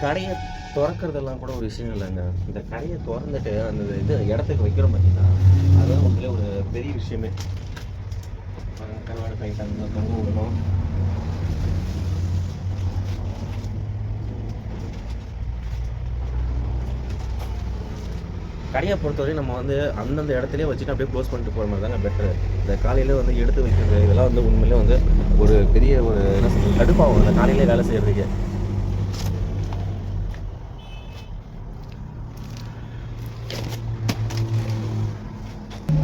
கடையை திறக்கிறதெல்லாம் கூட ஒரு விஷயம் இல்லைங்க. இந்த கடையை திறந்துட்டு அந்த இது இடத்துக்கு வைக்கிறோம் பார்த்தீங்கன்னா, அதுதான் உண்மையிலே ஒரு பெரிய விஷயமே. கருவாடு பாக்கெட் அந்த தொங்க விடணும். கடையை பொறுத்தவரை நம்ம வந்து அந்தந்த இடத்துலேயே வச்சுட்டு அப்படியே க்ளோஸ் பண்ணிட்டு போகிற மாதிரி தாங்க பெட்டரு. இந்த காலையில் வந்து எடுத்து வைக்கிறது இதெல்லாம் வந்து உண்மையிலே வந்து ஒரு பெரிய ஒரு என்ன சொல்கிறது கடுப்பாகும் அந்த காலையிலே வேலை செய்கிறதுக்கு.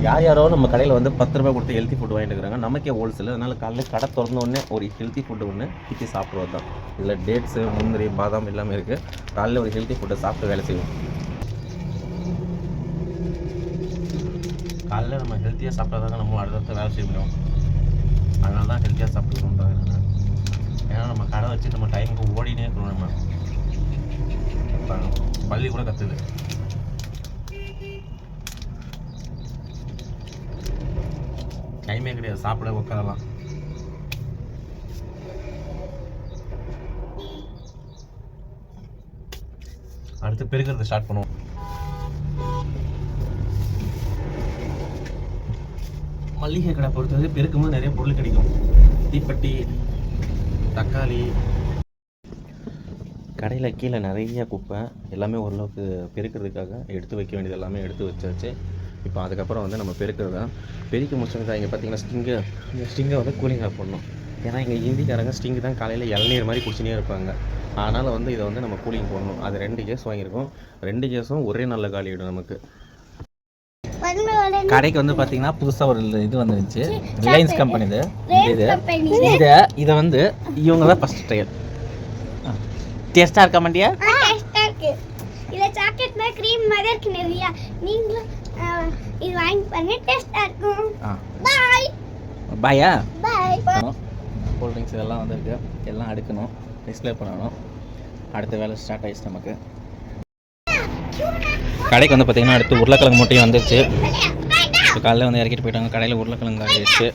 யார் யாரோ நம்ம கடையில் வந்து 10 ரூபாய் கொடுத்து ஹெல்த்தி ஃபுட் வாங்கிட்டு இருக்கிறாங்க. நமக்கே ஹோல்சேல். அதனால் காலையில் கடை திறந்த உடனே ஒரு ஹெல்த்தி ஃபுட்டு ஒன்று பிச்சு சாப்பிடுவது தான். இதில் டேட்ஸு, முந்திரி, பாதாம் எல்லாமே இருக்குது. காலையில் ஒரு ஹெல்த்தி ஃபுட்டை சாப்பிட்டு வேலை செய்வோம். காலையில் நம்ம ஹெல்த்தியாக சாப்பிட்டா தாங்க நம்ம அடுத்த வேலை செய்ய முடியும். அதனால தான் ஹெல்த்தியாக சாப்பிட்டுக்கணுன்றாங்க. ஏன்னா நம்ம கடை வச்சு நம்ம டைமுக்கு ஓடினே இருக்கணும். நம்ம பள்ளி கூட கற்றுது. டைமே கிடையாது, சாப்பிட உட்காரலாம். அடுத்து பெருக்கிறது ஸ்டார்ட் பண்ணுவோம். மல்லிகை கடை பொறுத்தவரை பெருக்கும்போது நிறைய பொருள் கிடைக்கும். தீப்பெட்டி, தக்காளி. கடையில் கீழே நிறைய குப்பை எல்லாமே ஓரளவுக்கு பெருக்கிறதுக்காக எடுத்து வைக்க வேண்டியது எல்லாமே எடுத்து வச்சாச்சு. இப்போ அதுக்கப்புறம் வந்து நம்ம பெருக்கிறது தான். பெருக்கி முடிச்சோம். இங்கே பார்த்தீங்கன்னா இந்த ஸ்டிங்கை வந்து கூலிங் ஆஃப் பண்ணணும். ஏன்னா இங்கே ஹிந்திக்காரங்க ஸ்டிங்கு தான் காலையில் இளநீர் மாதிரி குடிச்சுனே இருப்பாங்க. அதனால் வந்து இதை வந்து நம்ம கூலிங் போடணும். அது 2 கேஸ் வாங்கியிருக்கோம். 2 கேஸும் ஒரே நல்ல காலியிடும் நமக்கு. கடைக்கு வந்து பார்த்தீங்கன்னா புதுசாக ஒரு இது வந்துருந்துச்சு. ரிலையன்ஸ் கம்பெனி இதை வந்து இவங்க தான் ஃபஸ்ட் ட்ரையல். டேஸ்ட்டாக இருக்கா மாட்டியா? இதில் சாக்லேட் மாதிரி க்ரீம் மாதிரி இருக்கு நிறையா. நீங்களும் இது வாங்கி பண்ணி டேஸ்ட்டாக இருக்கும். பாய் பாயா பாய். கூல் ட்ரிங்க்ஸ் இதெல்லாம் வந்துருக்கு. எல்லாம் அடுக்கணும், டிஸ்பிளே பண்ணணும். அடுத்த வேலை ஸ்டார்ட் ஆகிடுச்சு நமக்கு. கடைக்கு வந்து பார்த்திங்கன்னா அடுத்து உருளைக்கிழங்கு மூட்டையும் வந்துருச்சு. இப்போ காலையில் வந்து இறக்கிட்டு போயிட்டாங்க. கடையில் உருளைக்கிழங்கு ஆகிடுச்சு.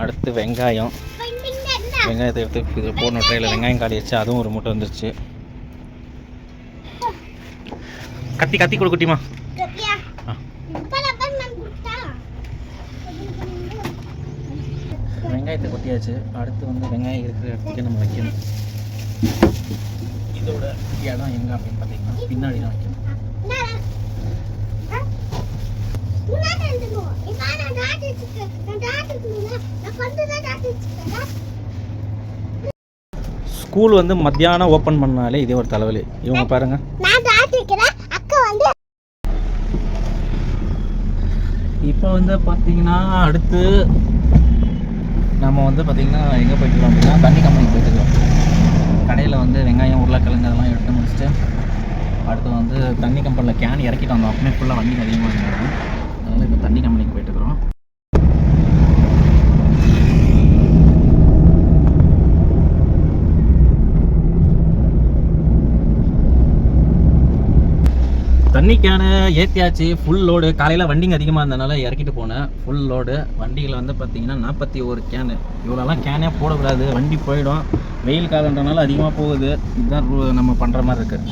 அடுத்து வெங்காயத்தை எடுத்து இது போடணும். ட்ரையில் வெங்காயம் காலிடுச்சு. அதுவும் ஒரு மூட்டை வந்துருச்சு. கத்தி கொடுக்குட்டிமா. வெங்காயத்தை கொட்டியாச்சு. அடுத்து வந்து வெங்காயம் இருக்கிற இடத்துக்கு நம்ம வைக்கணும். இதோட இடம் எங்கே அப்படின்னு பார்த்தீங்கன்னா பின்னாடி தான் வைக்கணும். ஸ்கூல் வந்து மத்தியானம் ஓப்பன் பண்ணாலே இதே ஒரு தலைவலி. இவங்க பாருங்க. இப்போ வந்து பார்த்தீங்கன்னா அடுத்து நம்ம வந்து பார்த்திங்கன்னா எங்கே போய்ட்டுருக்கோம் அப்படின்னா தண்ணி கம்பெனிக்கு போய்ட்டுருக்கோம். கடையில் வந்து வெங்காயம், உருளைக்கிழங்கு அதெல்லாம் எடுத்து முடிச்சுட்டு அடுத்து வந்து தண்ணி கம்பெனியில் கேன் இறக்கிட்டு வந்தோம். அப்படியே ஃபுல்லாக வண்டி அதிகமாக இருந்தாங்க. அதனால் இப்போ தண்ணி கம்பெனிக்கு போய்ட்டுருக்குறோம். தண்ணி கேனு ஏற்றியாச்சு. Full load. காலையில் வண்டிங்க அதிகமாக இருந்தனால இறக்கிட்டு போனேன். Full load. வண்டியில் வந்து பார்த்திங்கன்னா 41 கேனு. இவ்வளோலாம் கேனே போடக்கூடாது, வண்டி போயிடும். வெயில் காலன்றனால அதிகமாக போகுது. இதுதான் நம்ம பண்ணுற மாதிரி இருக்குது.